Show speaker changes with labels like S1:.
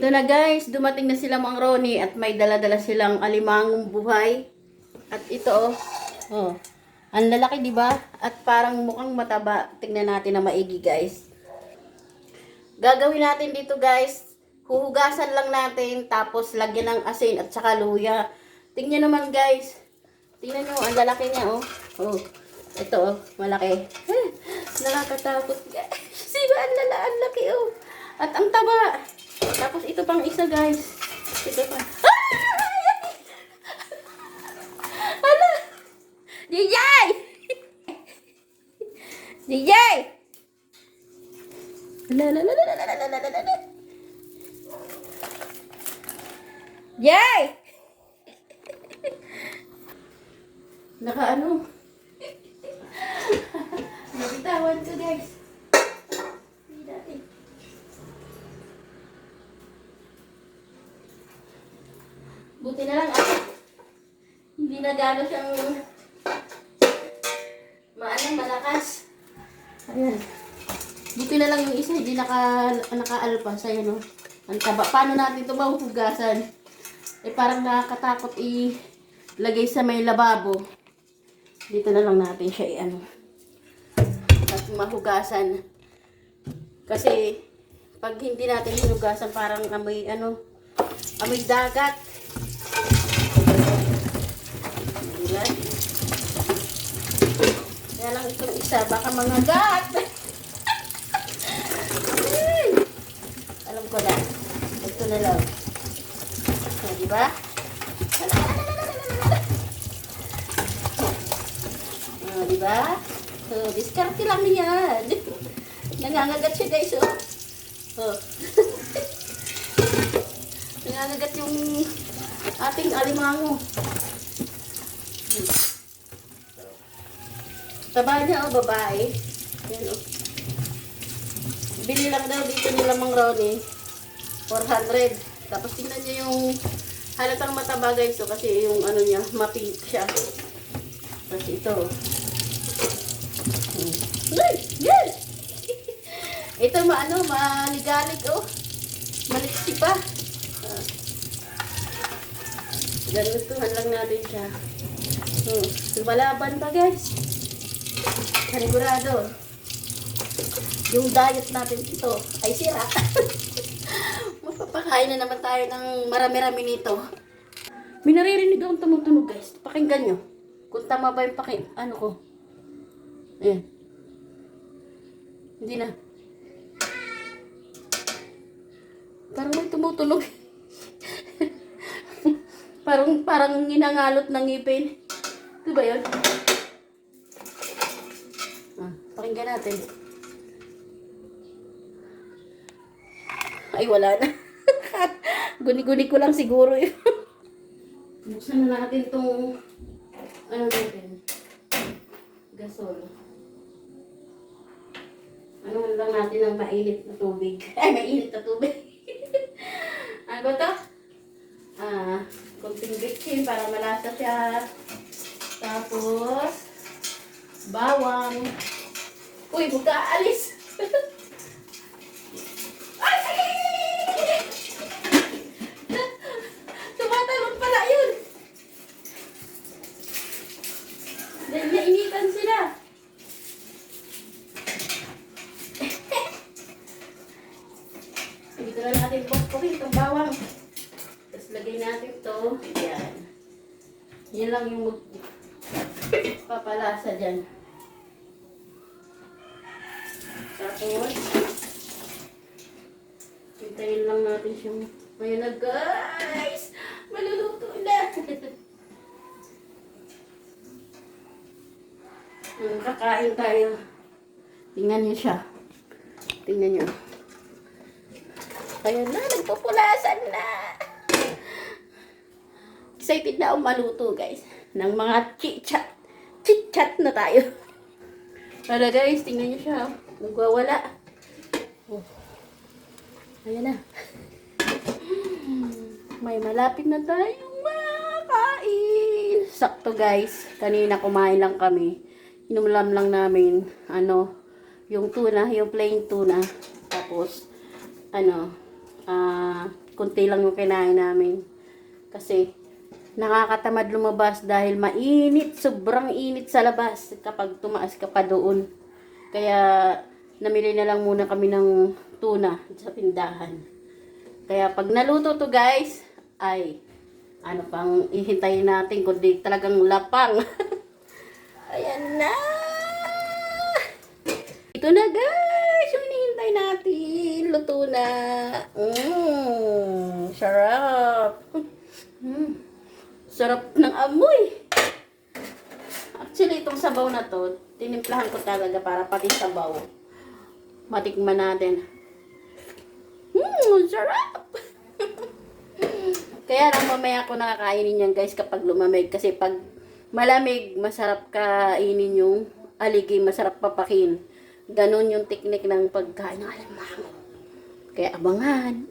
S1: Ito na guys, dumating na sila Mang Ronnie at may dala-dala silang alimangong buhay. At ito oh, ang lalaki 'di ba? At parang mukhang mataba. Tingnan natin na maigi guys. Gagawin natin dito guys, huhugasan lang natin tapos lagyan ng asin at saka luya. Tingnan naman guys. Tingnan nyo, ang lalaki niya oh. Oh, ito oh, malaki. Nakakatakot guys. Sino ang laki oh. At ang taba. Tapos ito pang isa guys. Ito pa. Hala! DJ! DJ! Hala! Yay! Nakaano? Nabitawan ko guys. Hindi natin. Buti na lang hindi na gano'n siyang malakas. Ayan. Buti na lang yung isa hindi nakaalpas. Ayan o. Ang taba. Paano natin ito mahuhugasan? Eh parang nakakatakot ilagay sa may lababo. Dito na lang natin siya at mahugasan. Kasi pag hindi natin hinugasan parang amoy amoy dagat. Ayan. Kaya lang itong isa baka mangagat. Alam ko na. Ito na lang. Diba? Diba? So, diskarte lang yan. Nangangagat siya guys, oh. Nangangagat yung ating alimango. Taba niya, babae. Yan, Bili lang daw dito nila Mang Ronnie. 400. Tapos tingnan niyo yung halatang mataba guys, kasi yung niya, mapink siya. Tapos ito. Yes! Ito maligalig maliksi pa. Ganutuhan lang natin siya. Lumalaban pa guys. Panigurado. Yung diet natin ito ay sira. Mapapakain na naman tayo ng marami-rami nito. May naririnig akong tumutunog guys. Pakinggan nyo. Kung tama ba yung ko. Ayan. Hindi na. Parang may tumutunog. parang ginangalot ng ngipin. Ito ba yun? Pakinggan natin. Ay, wala na. Guni-guni ko lang siguro yun. Buksan na natin itong natin? Gasol. Lang natin ng mainit na tubig. Ay, mainit na tubig. Ano ba ito? Kunting bitchin para malasa siya. Tapos, bawang. Uy, huwag ka aalis. Tumatalon pala yun. Dahil nainitan sila. Dito na natin pokpokin itong bawang. Tapos lagay natin ito. Yan. Yan lang yung papalasa dyan. Tapos, hintayin lang natin siyang Ayan na guys! Maluluto na! Kakain tayo. Tingnan niyo siya. Tingnan niyo. Ayan na, nagpupulasan na! Excited na akong maluto guys. Ng mga chit-chat. Chit-chat na tayo. Para guys, tingnan niyo siya. Nagwawala. Oh. Ayan na. May malapit na tayong makain. Sakto guys. Kanina kumain lang kami. Inulam lang namin. Yung tuna. Yung plain tuna. Tapos, kunti lang yung kinain namin. Kasi nakakatamad lumabas dahil mainit, sobrang init sa labas kapag tumaas ka pa doon. Kaya namili na lang muna kami ng tuna sa tindahan. Kaya pag naluto to guys, ay ano pang ihintayin natin kundi talagang lapang. Ayan na! Ito na guys, yung hinihintay natin. Luto na. Sarap. Sarap ng amoy. Actually, itong sabaw na to, tinimplahan ko talaga para pati sabaw. Matikman natin. Sarap. Kaya lang mamaya ako nakakainin yan guys kapag lumamig. Kasi pag malamig, masarap kainin yung aligi, masarap papakin. Ganon yung teknik ng pagkain ng alimango. Kaya abangan.